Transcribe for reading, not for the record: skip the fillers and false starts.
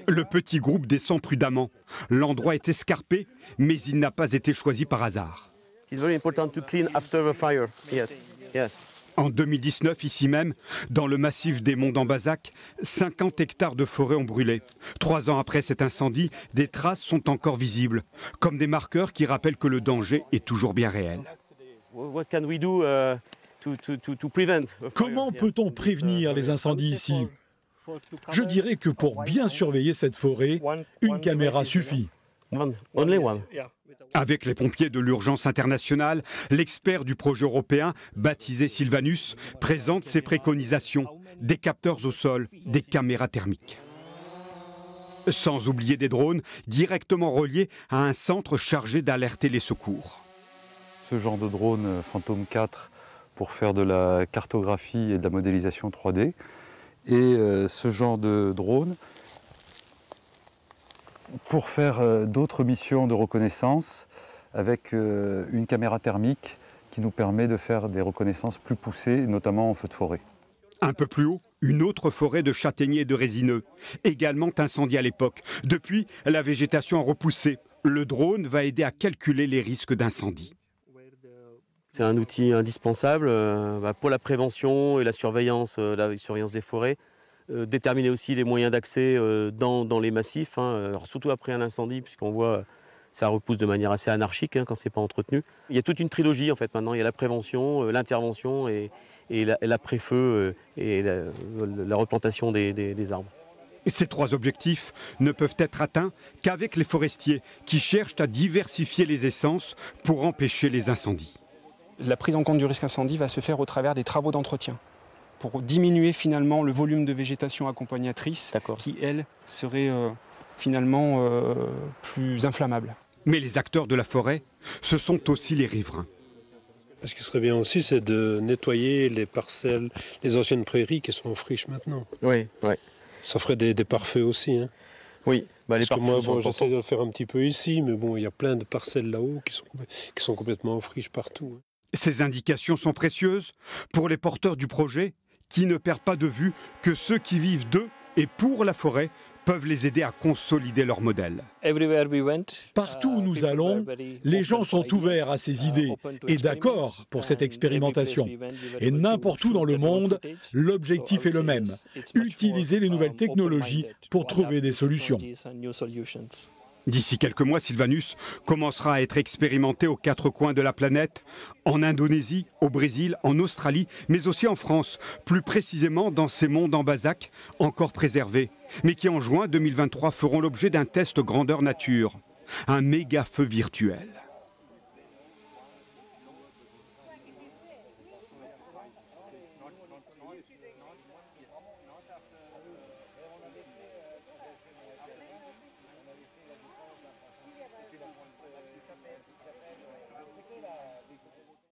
Le petit groupe descend prudemment. L'endroit est escarpé, mais il n'a pas été choisi par hasard. En 2019, ici même, dans le massif des Monts d'Ambazac, 50 hectares de forêt ont brûlé. 3 ans après cet incendie, des traces sont encore visibles, comme des marqueurs qui rappellent que le danger est toujours bien réel. Comment peut-on prévenir les incendies ici? Je dirais que pour bien surveiller cette forêt, une caméra suffit. Avec les pompiers de l'urgence internationale, l'expert du projet européen, baptisé Sylvanus, présente ses préconisations, des capteurs au sol, des caméras thermiques. Sans oublier des drones directement reliés à un centre chargé d'alerter les secours. Ce genre de drone Phantom 4 pour faire de la cartographie et de la modélisation 3D. Et ce genre de drone pour faire d'autres missions de reconnaissance avec une caméra thermique qui nous permet de faire des reconnaissances plus poussées, notamment en feu de forêt. Un peu plus haut, une autre forêt de châtaigniers et de résineux, également incendiée à l'époque. Depuis, la végétation a repoussé. Le drone va aider à calculer les risques d'incendie. C'est un outil indispensable pour la prévention et la surveillance des forêts. Déterminer aussi les moyens d'accès dans les massifs, alors surtout après un incendie, puisqu'on voit ça repousse de manière assez anarchique quand c'est pas entretenu. Il y a toute une trilogie en fait maintenant. Il y a la prévention, l'intervention et l'après-feu et la replantation des arbres. Et ces 3 objectifs ne peuvent être atteints qu'avec les forestiers qui cherchent à diversifier les essences pour empêcher les incendies. La prise en compte du risque incendie va se faire au travers des travaux d'entretien, pour diminuer finalement le volume de végétation accompagnatrice qui, elle, serait finalement plus inflammable. Mais les acteurs de la forêt, ce sont aussi les riverains. Ce qui serait bien aussi, c'est de nettoyer les parcelles, les anciennes prairies qui sont en friche maintenant. Oui. Ça ferait des pare-feux aussi. Oui, les pare-feux. Moi, j'essaie de le faire un petit peu ici, mais bon, il y a plein de parcelles là-haut qui sont complètement en friche partout. Ces indications sont précieuses pour les porteurs du projet qui ne perdent pas de vue que ceux qui vivent de et pour la forêt peuvent les aider à consolider leur modèle. Partout où nous allons, les gens sont ouverts à ces idées et d'accord pour cette expérimentation. Et n'importe où dans le monde, l'objectif est le même, utiliser les nouvelles technologies pour trouver des solutions. D'ici quelques mois, Sylvanus commencera à être expérimenté aux 4 coins de la planète, en Indonésie, au Brésil, en Australie, mais aussi en France, plus précisément dans ces monts d'Ambazac, encore préservés, mais qui en juin 2023 feront l'objet d'un test grandeur nature, un méga feu virtuel.